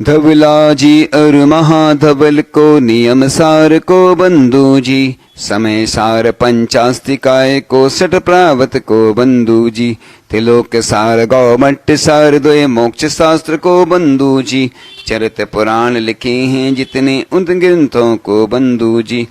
धवला जी और महाधवल को नियम सार को बंधु जी, समय सार पंचास्तिकाय को सठ प्रावत को बंधु जी, त्रिलोक सार गौमट्ट सार द्वय मोक्ष शास्त्र को बंधु जी, चरित पुराण लिखे हैं जितने उन ग्रंथों को बंधु जी,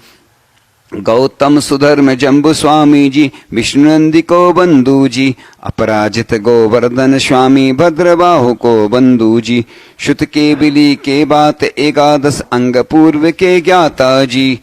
गौतम सुधर्म जम्बु स्वामी जी, विष्णुनंदी को बंधु जी, अपराजित गोवर्धन स्वामी भद्रबाहु को बंधु जी, श्रुत के बिली के बात एकादश अंग पूर्व के ज्ञाता जी,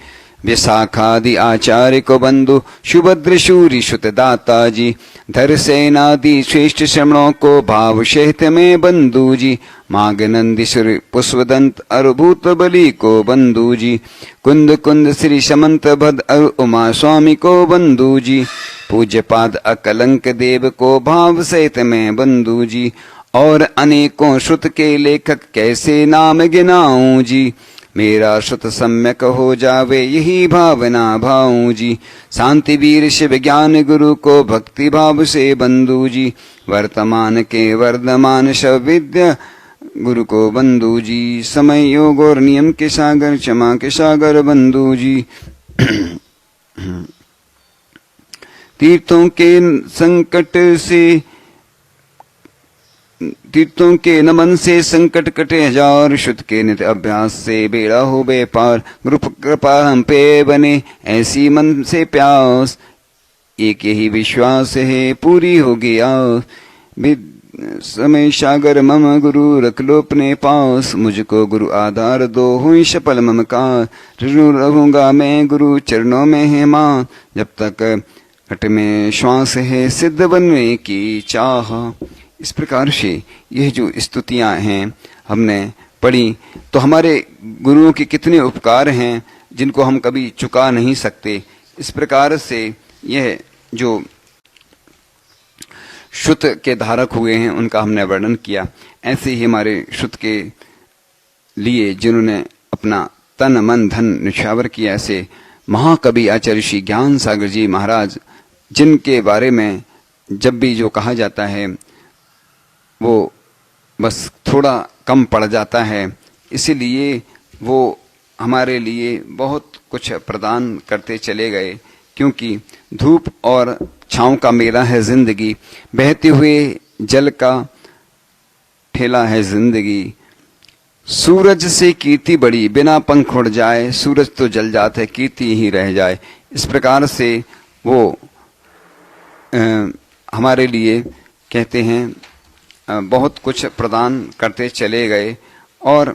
विशाखादि आचार्य को बंधु सुभद्र शूरी श्रुत दाता जी, धर सेनादि श्रेष्ठ श्रमणों को भाव शेत में बंधु जी, माघनंदी श्री पुष्पदंत अरुभूत बलि को बंधु जी, कुंद कुंद श्री समंत भद अरु उमा स्वामी को बंधु जी, पूज्य पाद अकलंक देव को भाव सहित में बंधु जी, और अनेकों श्रुत के लेखक कैसे नाम गिनाऊं जी, मेरा श्रुत सम्यक हो जावे यही भावना भाऊं जी, शांति वीर शिव ज्ञान गुरु को भक्ति भाव से बंधु जी, वर्तमान के वर्धमान शव विद्या गुरु को बंधु जी, समय योग और नियम के सागर क्षमा के सागर बंधु जी, तीर्थों के संकट से तीर्थों के नमन से संकट कटे हजार, शुद्ध के नित्य अभ्यास से बेड़ा हो बेपार, गुरु कृपा हम पे बने ऐसी मन से प्यास, एक यही विश्वास है पूरी हो गया, समय सागर मम गुरु रख लो अपने पास, मुझको गुरु आधार दो हुई सफल ममकार, रहूंगा मैं गुरु चरणों में है मां, जब तक घट में श्वास है सिद्ध बनने की चाह। इस प्रकार से यह जो स्तुतियां हैं हमने पढ़ी, तो हमारे गुरुओं के कितने उपकार हैं जिनको हम कभी चुका नहीं सकते। इस प्रकार से यह जो श्रुत के धारक हुए हैं उनका हमने वर्णन किया। ऐसे ही हमारे श्रुत के लिए जिन्होंने अपना तन मन धन निछावर किया, ऐसे महाकवि आचार्य श्री ज्ञान सागर जी महाराज, जिनके बारे में जब भी जो कहा जाता है वो बस थोड़ा कम पड़ जाता है, इसीलिए वो हमारे लिए बहुत कुछ प्रदान करते चले गए, क्योंकि धूप और छांव का मेला है जिंदगी, बहते हुए जल का ठेला है जिंदगी, सूरज से कीर्ति बड़ी बिना पंख उड़ जाए, सूरज तो जल जाता है कीर्ति ही रह जाए। इस प्रकार से वो हमारे लिए कहते हैं बहुत कुछ प्रदान करते चले गए, और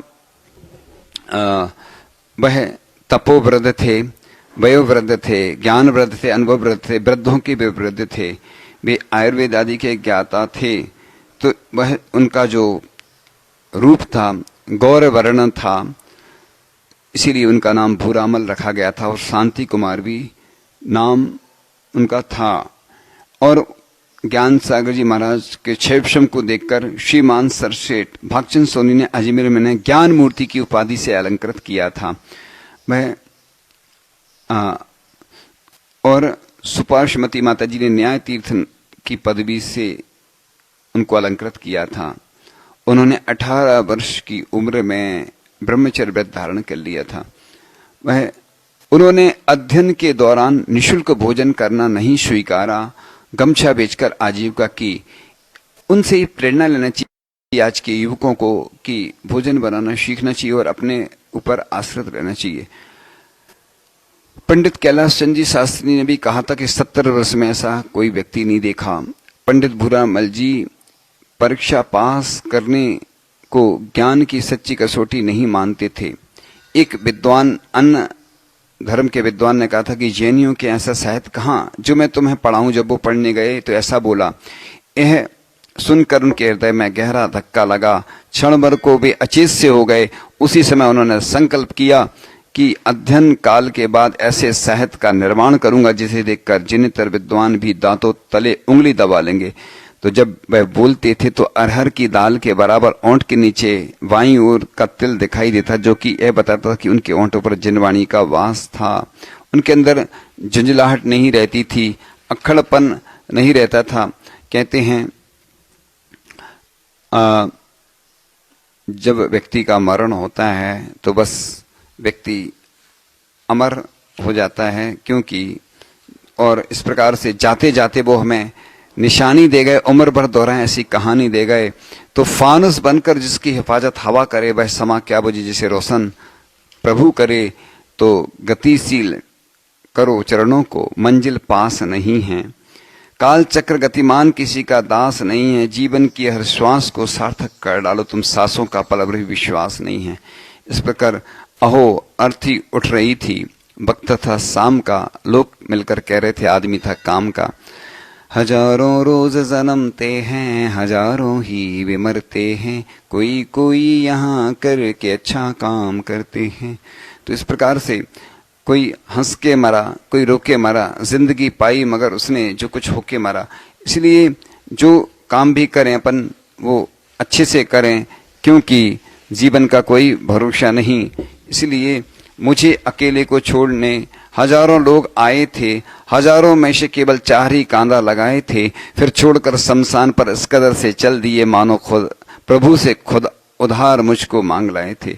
वह तपोवृद्ध थे, वयोवृद्ध थे, ज्ञान वृद्ध थे, अनुभव वृद्ध थे, वृद्धों के भी वृद्ध थे, वे आयुर्वेद आदि के ज्ञाता थे। तो वह उनका जो रूप था गौर वर्ण था, इसीलिए उनका नाम भूरामल रखा गया था, और शांति कुमार भी नाम उनका था। और ज्ञान सागर जी महाराज के क्षेपशम को देखकर श्रीमान सरसेठ भागचंद सोनी ने अजमेर में ज्ञान मूर्ति की उपाधि से अलंकृत किया था। वह और सुपार्श्वमती माता जी ने न्याय तीर्थ की पदवी से उनको अलंकृत किया था। उन्होंने 18 वर्ष की उम्र में ब्रह्मचर्य व्रत धारण कर लिया था। उन्होंने अध्ययन के दौरान निःशुल्क भोजन करना नहीं स्वीकारा, गमछा बेचकर आजीविका की। उनसे प्रेरणा लेना चाहिए आज के युवकों को कि भोजन बनाना सीखना चाहिए और अपने ऊपर आश्रित रहना चाहिए। पंडित कैलाश चंद जी शास्त्री ने भी कहा था कि 70 वर्ष में ऐसा कोई व्यक्ति नहीं देखा। पंडित भूरामल जी परीक्षा पास करने को ज्ञान की सच्ची कसौटी नहीं मानते थे। एक विद्वान अन्य धर्म के विद्वान ने कहा था कि जैनियों के ऐसा साहित्य कहाँ जो मैं तुम्हें पढ़ाऊं। जब वो पढ़ने गए तो ऐसा बोला। यह सुनकर उनके हृदय में गहरा धक्का लगा, क्षण भर को वे अचेत से हो गए। उसी समय उन्होंने संकल्प किया कि अध्ययन काल के बाद ऐसे साहित्य का निर्माण करूंगा जिसे देखकर जिनेतर विद्वान भी दांतों तले उंगली दबा लेंगे। तो जब वह बोलते थे तो अरहर की दाल के बराबर ओंठ के नीचे वाई ओर का तिल दिखाई देता, जो कि यह बताता था कि उनके ओंठों पर जिनवाणी का वास था। उनके अंदर झुंझलाहट नहीं रहती थी, अक्खड़पन नहीं रहता था। कहते हैं जब व्यक्ति का मरण होता है तो बस व्यक्ति अमर हो जाता है, क्योंकि और इस प्रकार से जाते जाते वो हमें निशानी दे गए, उम्र भर दोहराएं ऐसी कहानी दे गए। तो फानुस बनकर जिसकी हिफाजत हवा करे, वह समा क्या बुझे जिसे रोशन प्रभु करे। तो गतिशील करो चरणों को, मंजिल पास नहीं है। काल चक्र गतिमान किसी का दास नहीं है, जीवन की हर श्वास को सार्थक कर डालो, तुम सांसों का पल भर भी विश्वास नहीं है। इस प्रकार अहो अर्थी उठ रही थी, वक्त था शाम का, लोग मिलकर कह रहे थे आदमी था काम का। हजारों रोज जन्मते हैं, हजारों ही वे मरते हैं, कोई कोई यहाँ करके अच्छा काम करते हैं। तो इस प्रकार से कोई हंस के मरा, कोई रो के मरा, जिंदगी पाई मगर उसने जो कुछ होके मरा। इसलिए जो काम भी करें अपन वो अच्छे से करें, क्योंकि जीवन का कोई भरोसा नहीं। इसलिए मुझे अकेले को छोड़ने हजारों लोग आए थे, हजारों में से केवल 4 ही कांदा लगाए थे, फिर छोड़कर शमशान पर इस कदर से चल दिए मानो खुद प्रभु से खुद उधार मुझको मांग लाए थे।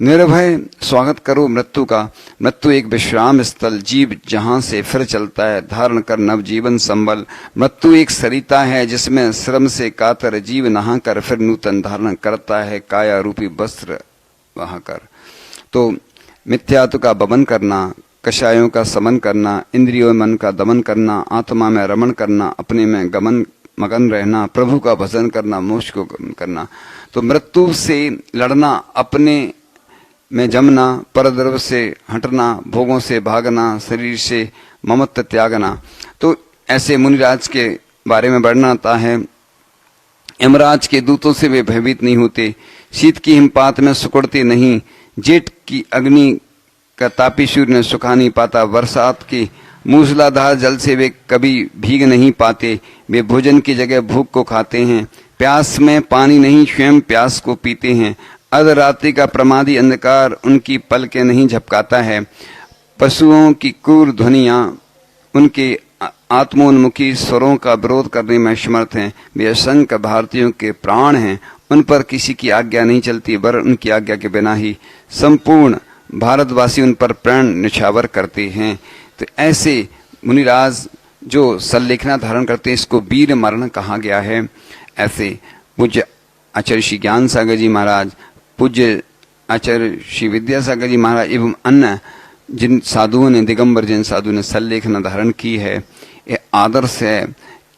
निर्भय स्वागत करो मृत्यु का, मृत्यु एक विश्राम स्थल, जीव जहां से फिर चलता है धारण कर नव जीवन संबल। मृत्यु एक सरिता है जिसमें श्रम से कातर जीव नहा कर फिर नूतन धारण करता है काया रूपी वस्त्र बहाकर। तो मिथ्यात्व का बमन करना, कषायों का समन करना, इंद्रियों मन का दमन करना, आत्मा में रमण करना, अपने में मगन रहना, प्रभु का भजन करना, मोक्ष को करना। तो मृत्यु से लड़ना, अपने में जमना, परद्रव्य से हटना, भोगों से भागना, शरीर से ममत्व त्यागना। तो ऐसे मुनिराज के बारे में वर्णन आता है। यमराज के दूतों से वे भयभीत नहीं होते, शीत की हिमपात में सुकड़ते नहीं, जेठ की अग्नि का तापी सूर्य ने सुखा नहीं पाता, बरसात की मूसलाधार जल से वे कभी भीग नहीं पाते, वे भोजन की जगह भूख को खाते हैं, प्यास में पानी नहीं स्वयं प्यास को पीते हैं, अर्धरात्रि का प्रमादी अंधकार उनकी पलकें नहीं झपकाता है, पशुओं की क्रूर ध्वनियां उनके आत्मोन्मुखी स्वरों का विरोध करने में समर्थ हैं, वे असंख्य भारतीयों के प्राण हैं, उन पर किसी की आज्ञा नहीं चलती, वर उनकी आज्ञा के बिना ही संपूर्ण भारतवासी उन पर प्राण निछावर करते हैं। तो ऐसे मुनिराज जो सल्लेखना धारण करते हैं, इसको वीर मरण कहा गया है। ऐसे पूज्य आचार्य श्री ज्ञान सागर जी महाराज, पूज्य आचार्य श्री विद्यासागर जी महाराज एवं अन्य जिन साधुओं ने, दिगंबर जिन साधु ने सल्लेखना धारण की है, ये आदर्श है,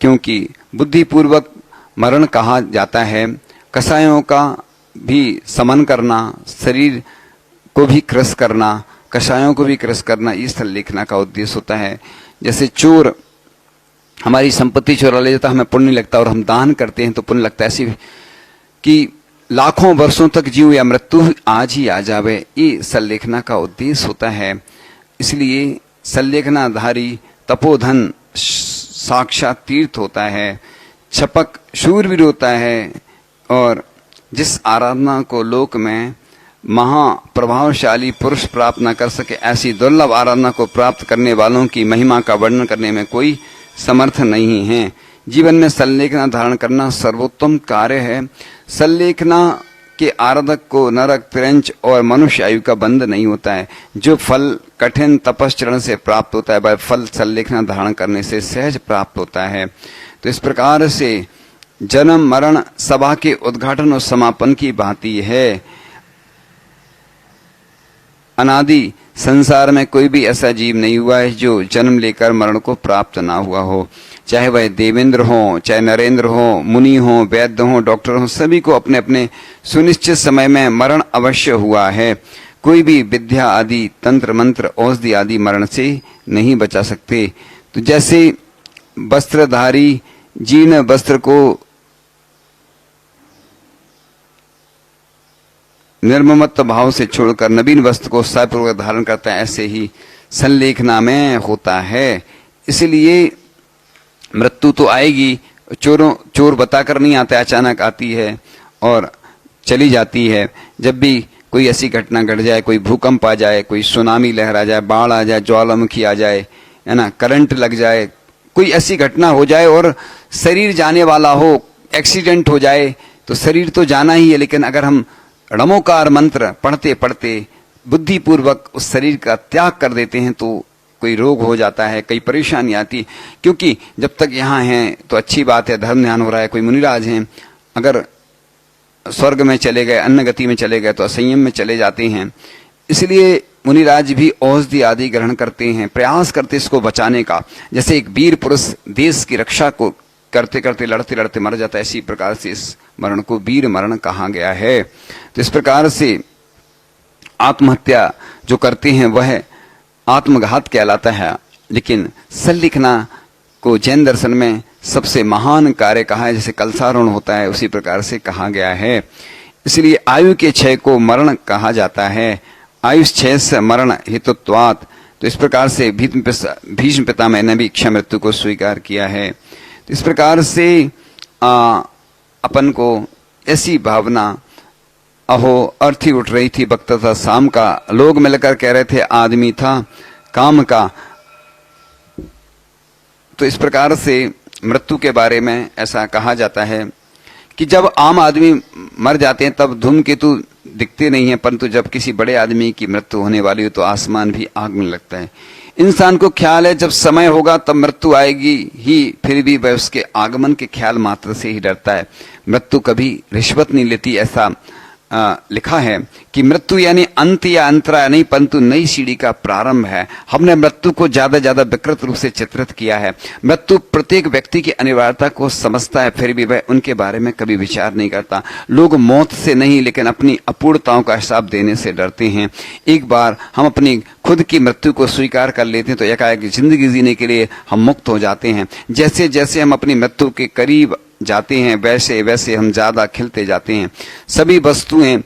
क्योंकि बुद्धिपूर्वक मरण कहा जाता है। कसायों का भी समन करना, शरीर को भी क्रस करना, कषायों को भी क्रस करना, इस सल्लेखना का उद्देश्य होता है। जैसे चोर हमारी संपत्ति चुरा ले जाता, हमें पुण्य लगता है, और हम दान करते हैं तो पुण्य लगता है। ऐसी कि लाखों वर्षों तक जीव या मृत्यु आज ही आ जावे, ये सल्लेखना का उद्देश्य होता है। इसलिए सल्लेखनाधारी तपोधन साक्षात तीर्थ होता है, छपक शूरवीर होता है, और जिस आराधना को लोक में महाप्रभावशाली पुरुष प्राप्त न कर सके, ऐसी दुर्लभ आराधना को प्राप्त करने वालों की महिमा का वर्णन करने में कोई समर्थ नहीं है। जीवन में सल्लेखना धारण करना सर्वोत्तम कार्य है। सल्लेखना के आराधक को नरक, तिरंच और मनुष्य आयु का बंध नहीं होता है। जो फल कठिन तपश्चरण से प्राप्त होता है, वह फल सल्लेखना धारण करने से सहज प्राप्त होता है। तो इस प्रकार से जन्म मरण सभा के उद्घाटन और समापन की भांति है। अनादि संसार में कोई भी ऐसा जीव नहीं हुआ है जो जन्म लेकर मरण को प्राप्त ना हुआ हो, चाहे वह देवेंद्र हो, चाहे नरेंद्र हो, मुनि हो, वैद्य हो, डॉक्टर हो, सभी को अपने अपने सुनिश्चित समय में मरण अवश्य हुआ है। कोई भी विद्या आदि, तंत्र मंत्र, औषधि आदि मरण से नहीं बचा सकते। तो जैसे वस्त्रधारी जीर्ण वस्त्र को निर्ममत्व भाव से छोड़कर नवीन वस्त्र को उत्साहपूर्वक धारण करता है, ऐसे ही सल्लेखना में होता है। इसलिए मृत्यु तो आएगी, चोर बताकर नहीं आता, अचानक आती है और चली जाती है। जब भी कोई ऐसी घटना घट जाए, कोई भूकंप आ जाए, कोई सुनामी लहर आ जाए, बाढ़ आ जाए, ज्वालामुखी आ जाए, है ना, करंट लग जाए, कोई ऐसी घटना हो जाए और शरीर जाने वाला हो, एक्सीडेंट हो जाए, तो शरीर तो जाना ही है, लेकिन अगर हम णमोकार मंत्र पढ़ते पढ़ते बुद्धिपूर्वक उस शरीर का त्याग कर देते हैं तो कोई रोग हो जाता है, कई परेशानी आती, क्योंकि जब तक यहाँ हैं तो अच्छी बात है, धर्म ध्यान हो रहा है, कोई मुनिराज हैं, अगर स्वर्ग में चले गए, अन्न गति में चले गए तो असंयम में चले जाते हैं। इसलिए मुनिराज भी औषधि आदि ग्रहण करते हैं, प्रयास करते इसको बचाने का। जैसे एक वीर पुरुष देश की रक्षा को करते करते लड़ते लड़ते मर जाता है, इसी प्रकार से इस मरण को वीर मरण कहा गया है। तो इस प्रकार से आत्महत्या जो करते हैं वह आत्मघात कहलाता है। लेकिन सल्लिखना को जैन दर्शन में सबसे महान कार्य कहा है, जैसे कलसारोहण होता है उसी प्रकार से कहा गया है। इसलिए आयु के क्षय को मरण कहा जाता है, आयुष क्षय से मरण हेतुत्वात्। तो इस प्रकार से भीष्म पितामह ने भी इच्छा मृत्यु को स्वीकार किया है। तो इस प्रकार से अपन को ऐसी भावना, अहो अर्थी उठ रही थी, वक्त था शाम का, लोग मिलकर कह रहे थे आदमी था काम का। तो इस प्रकार से मृत्यु के बारे में ऐसा कहा जाता है कि जब आम आदमी मर जाते हैं तब धूमकेतु दिखते नहीं है, परंतु जब किसी बड़े आदमी की मृत्यु होने वाली हो तो आसमान भी आग में लगता है। इंसान को ख्याल है जब समय होगा तब मृत्यु आएगी ही, फिर भी वह उसके आगमन के ख्याल मात्र से ही डरता है। मृत्यु कभी रिश्वत नहीं लेती, ऐसा लिखा है कि मृत्यु यानी अंत या अंतराय नहीं, परंतु नई सीढ़ी का प्रारंभ है। हमने मृत्यु को ज्यादा विकृत रूप से चित्रित किया है। मृत्यु प्रत्येक व्यक्ति की अनिवार्यता को समझता है, फिर भी वह उनके बारे में कभी विचार नहीं करता। लोग मौत से नहीं लेकिन अपनी अपूर्णताओं का हिसाब देने से डरते हैं। एक बार हम अपनी खुद की मृत्यु को स्वीकार कर लेते हैं तो एकाएक जिंदगी जीने के लिए हम मुक्त हो जाते हैं। जैसे जैसे हम अपनी मृत्यु के करीब जाते हैं वैसे वैसे हम ज्यादा खिलते जाते हैं। सभी वस्तुएं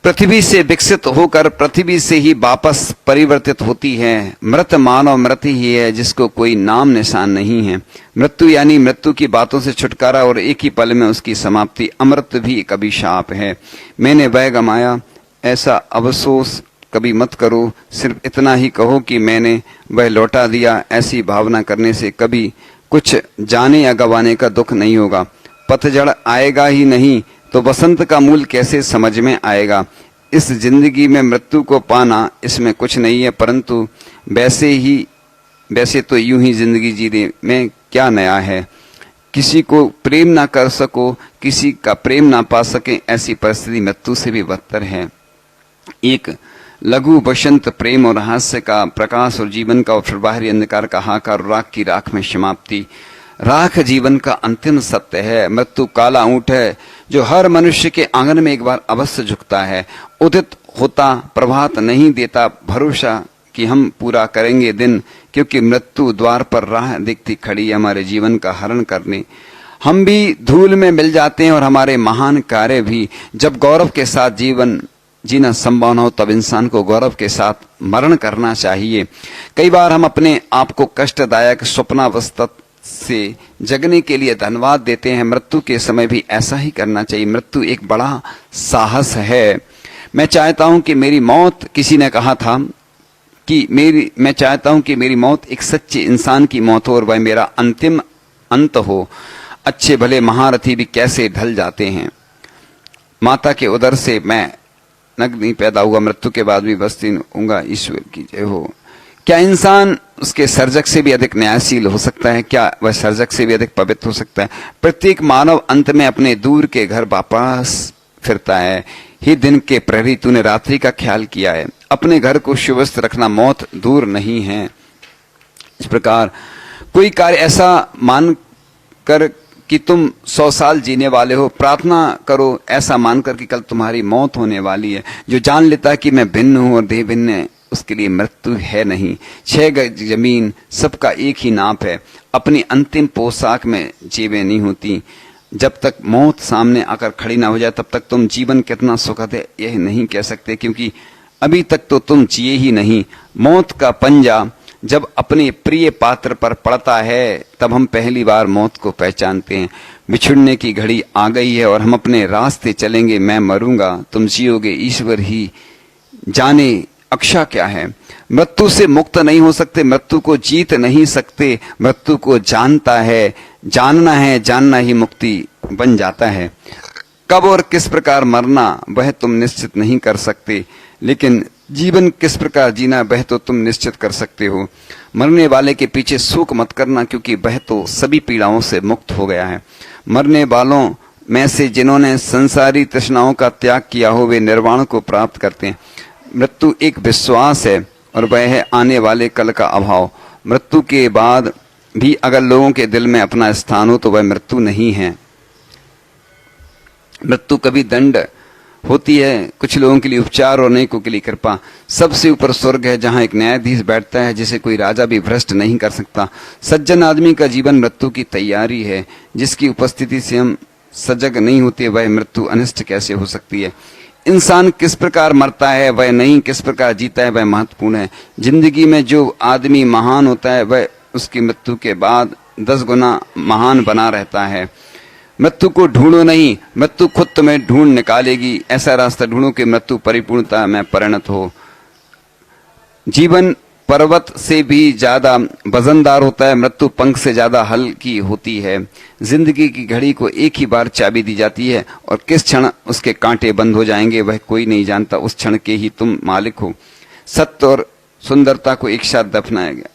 पृथ्वी से विकसित होकर पृथ्वी से ही वापस परिवर्तित होती है। मृत मानव मृत ही है जिसको कोई नाम निशान नहीं है। मृत्यु यानी मृत्यु की बातों से छुटकारा और एक ही पल में उसकी समाप्ति। अमृत भी एक अभिशाप है। मैंने वह गमाया ऐसा अफसोस कभी मत करो, सिर्फ इतना ही कहो कि मैंने वह लौटा दिया। ऐसी भावना करने से कभी कुछ जाने या गवाने का दुख नहीं होगा। पतझड़ आएगा ही नहीं तो बसंत का मूल कैसे समझ में आएगा। इस जिंदगी में मृत्यु को पाना इसमें कुछ नहीं है, परंतु वैसे तो यूं ही जिंदगी जीने में क्या नया है। किसी को प्रेम ना कर सको, किसी का प्रेम ना पा सके, ऐसी परिस्थिति मृत्यु से भी बदतर है। एक लघु बसंत प्रेम और हास्य का प्रकाश और जीवन का, और फिर बाहरी अंधकार का हाहाकार, राख की राख में समाप्ति। राख जीवन का अंतिम सत्य है। मृत्यु काला ऊंट है जो हर मनुष्य के आंगन में एक बार अवश्य झुकता है। उदित होता प्रभात नहीं देता भरोसा कि हम पूरा करेंगे दिन, क्योंकि मृत्यु द्वार पर राह देखती खड़ी है हमारे जीवन का हरण करने। हम भी धूल में मिल जाते हैं और हमारे महान कार्य भी। जब गौरव के साथ जीवन जीना संभव न हो तब इंसान को गौरव के साथ मरण करना चाहिए। कई बार हम अपने आप को कष्टदायक स्वप्नावस्था से जगने के लिए धन्यवाद देते हैं। मृत्यु के समय भी ऐसा ही करना चाहिए। मृत्यु एक बड़ा साहस है। मैं चाहता हूं कि मेरी मौत, किसी ने कहा था कि मैं चाहता हूं कि मेरी मौत एक सच्चे इंसान की मौत हो और वह मेरा अंतिम अंत हो। अच्छे भले महारथी भी कैसे ढल जाते हैं। माता के उदर से मैं नग नहीं पैदा हुआ, मृत्यु के बाद भी बसती रहूंगा, ईश्वर की जय हो। क्या इंसान उसके सर्जक से भी अधिक न्यायशील हो सकता है? क्या वह सर्जक से भी अधिक पवित्र हो सकता है? प्रत्येक मानव अंत में अपने दूर के घर वापस फिरता है। ही दिन के प्रहरी, तूने रात्रि का ख्याल किया है। अपने घर को शुभस्त रखना, मौत दूर नहीं है। इस प्रकार कोई कार्य ऐसा मान कर कि तुम 100 साल जीने वाले हो, प्रार्थना करो ऐसा मानकर कि कल तुम्हारी मौत होने वाली है। जो जान लेता है कि मैं भिन्न हूं और देह भिन्न है, उसके लिए मृत्यु है नहीं। 6 गज जमीन सबका एक ही नाप है। अपनी अंतिम पोशाक में जेबें नहीं होती। जब तक मौत सामने आकर खड़ी ना हो जाए तब तक तुम जीवन कितना सुखद है यह नहीं कह सकते, क्योंकि अभी तक तो तुम जिए ही नहीं। मौत का पंजा जब अपने प्रिय पात्र पर पड़ता है तब हम पहली बार मौत को पहचानते हैं। बिछुड़ने की घड़ी आ गई है और हम अपने रास्ते चलेंगे। मैं मरूंगा, तुम जियोगे, ईश्वर ही जाने अक्षा क्या है। मृत्यु से मुक्त नहीं हो सकते, मृत्यु को जीत नहीं सकते। मृत्यु को जानता है, जानना ही मुक्ति बन जाता है। कब और किस प्रकार मरना वह तुम निश्चित नहीं कर सकते, लेकिन जीवन किस प्रकार जीना वह तो तुम निश्चित कर सकते हो। मरने वाले के पीछे शोक मत करना, क्योंकि वह तो सभी पीड़ाओं से मुक्त हो गया है। मरने वालों में से जिन्होंने संसारी तृष्णाओं का त्याग किया हो वे निर्वाण को प्राप्त करते हैं। मृत्यु एक विश्वास है और वह है आने वाले कल का अभाव। मृत्यु के बाद भी अगर लोगों के दिल में अपना स्थान हो तो वह मृत्यु नहीं है। मृत्यु कभी दंड होती है, कुछ लोगों के लिए उपचार और अनेकों के लिए कृपा। सबसे ऊपर स्वर्ग है जहां एक न्यायाधीश बैठता है जिसे कोई राजा भी भ्रष्ट नहीं कर सकता। सज्जन आदमी का जीवन मृत्यु की तैयारी है। जिसकी उपस्थिति से हम सजग नहीं होते वह मृत्यु अनिष्ट कैसे हो सकती है। इंसान किस प्रकार मरता है वह नहीं, किस प्रकार जीता है वह महत्वपूर्ण है। जिंदगी में जो आदमी महान होता है वह उसकी मृत्यु के बाद 10 गुना महान बना रहता है। मृत्यु को ढूंढो नहीं, मृत्यु खुद तुम्हें ढूंढ निकालेगी। ऐसा रास्ता ढूंढो कि मृत्यु परिपूर्णता में परिणत हो। जीवन पर्वत से भी ज्यादा वजनदार होता है, मृत्यु पंख से ज्यादा हल्की होती है। जिंदगी की घड़ी को एक ही बार चाबी दी जाती है और किस क्षण उसके कांटे बंद हो जाएंगे वह कोई नहीं जानता। उस क्षण के ही तुम मालिक हो। सत्य और सुंदरता को एक साथ दफनाया गया।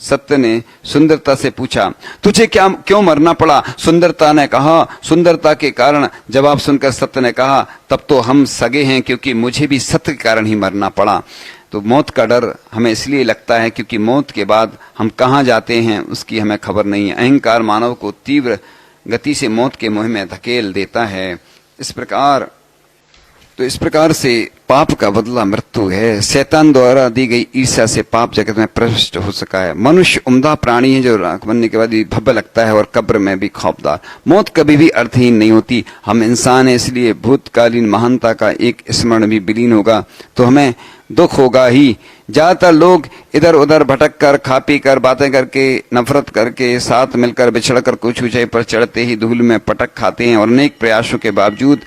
सत्य ने सुंदरता से पूछा, तुझे क्या क्यों मरना पड़ा? सुंदरता ने कहा, सुंदरता के कारण। जवाब सुनकर सत्य ने कहा, तब तो हम सगे हैं, क्योंकि मुझे भी सत्य के कारण ही मरना पड़ा। तो मौत का डर हमें इसलिए लगता है क्योंकि मौत के बाद हम कहाँ जाते हैं उसकी हमें खबर नहीं है। अहंकार मानव को तीव्र गति से मौत के मुंह में धकेल देता है। इस प्रकार से पाप का बदला मृत्यु है। शैतान द्वारा दी गई ईर्ष्या से पाप जगत में प्रविष्ट हो सका है। मनुष्य उम्दा प्राणी है जो राख बनने के बाद भी भव्य लगता है और कब्र में भी खौफदार। मौत कभी भी अर्थहीन नहीं होती। हम इंसान हैं, इसलिए भूतकालीन महानता का एक स्मरण भी विलीन होगा तो हमें दुख होगा ही। ज्यादातर लोग इधर उधर भटक कर, खा पी कर, बातें करके, नफरत करके, साथ मिलकर बिछड़कर कुछ ऊंचाई पर चढ़ते ही धूल में पटक खाते हैं और अनेक प्रयासों के बावजूद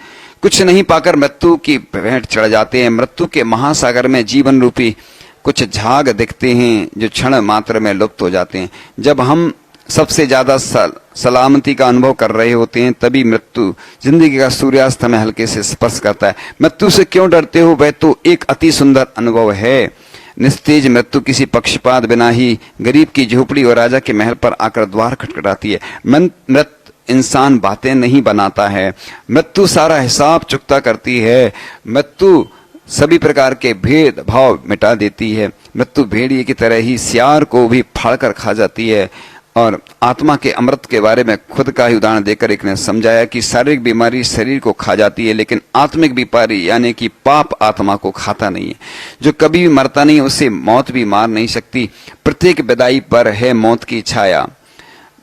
कुछ नहीं पाकर मृत्यु की भेंट चढ़ जाते हैं। मृत्यु के महासागर में जीवन रूपी कुछ झाग दिखते हैं जो क्षण मात्र में लुप्त हो जाते हैं। जब हम सबसे ज्यादा सलामती का अनुभव कर रहे होते हैं तभी मृत्यु जिंदगी का सूर्यास्त हमें हल्के से स्पर्श करता है। मृत्यु से क्यों डरते हो? वह तो एक अति सुंदर अनुभव है। निस्तेज मृत्यु किसी पक्षपात बिना ही गरीब की झोपड़ी और राजा के महल पर आकर द्वार खटखटाती है। मृत्यु इंसान बातें नहीं बनाता है, मृत्यु सारा हिसाब चुकता करती है। मृत्यु सभी प्रकार के भेद भाव मिटा देती है। मृत्यु भेड़िए की तरह ही सियार को भी फाड़कर खा जाती है। और आत्मा के अमृत के बारे में खुद का ही उदाहरण देकर एक ने समझाया कि शारीरिक बीमारी शरीर को खा जाती है, लेकिन आत्मिक बीमारी यानी कि पाप आत्मा को खाता नहीं है। जो कभी भी मरता नहीं उसे मौत भी मार नहीं सकती। प्रत्येक विदाई पर है मौत की छाया।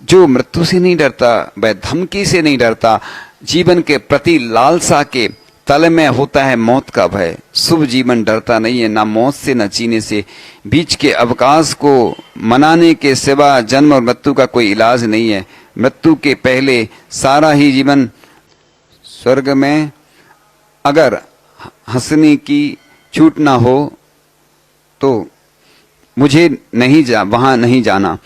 जो मृत्यु से नहीं डरता वह धमकी से नहीं डरता। जीवन के प्रति लालसा के तल में होता है मौत का भय। शुभ जीवन डरता नहीं है, ना मौत से न जीने से। बीच के अवकाश को मनाने के सिवा जन्म और मृत्यु का कोई इलाज नहीं है। मृत्यु के पहले सारा ही जीवन स्वर्ग में। अगर हंसने की छूट ना हो तो मुझे वहां नहीं जाना।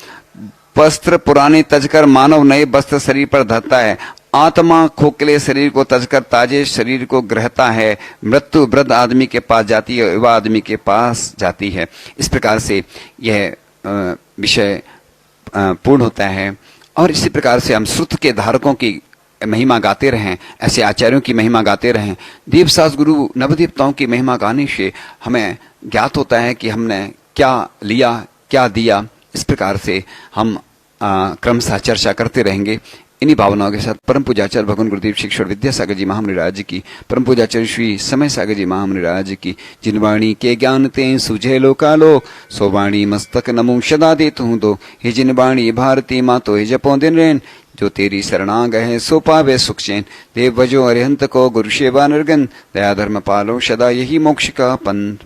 वस्त्र पुराने तजकर मानव नए वस्त्र शरीर पर धरता है। आत्मा खोखले शरीर को तजकर ताजे शरीर को ग्रहता है। मृत्यु वृद्ध आदमी के पास जाती है, युवा आदमी के पास जाती है। इस प्रकार से यह विषय पूर्ण होता है। और इसी प्रकार से हम श्रुत के धारकों की महिमा गाते रहें, ऐसे आचार्यों की महिमा गाते रहें। देवसास गुरु नवदेवताओं की महिमा गाने से हमें ज्ञात होता है कि हमने क्या लिया, क्या दिया। इस प्रकार से हम क्रमशः चर्चा करते रहेंगे। इन्हीं भावनाओं के साथ परम पूज्याचार्य भगवान गुरुदेव शिक्षण विद्यासागर जी महामुनिराज की, परम पूज्याचार्य श्री समय सागर जी महामुनिराज की, जिन वाणी के ज्ञान ते सुझे लोकालोक, सो वाणी मस्तक नमो सदा देत हूँ दो। हे जिन वाणी भारती मातो हे जपो दिन रैन, जो तेरी शरणांग है सो पावे सुख चैन। देव भजो अरिहंत को गुरु सेवा निर्गन, दया धर्म पालो सदा यही मोक्ष का पंथ।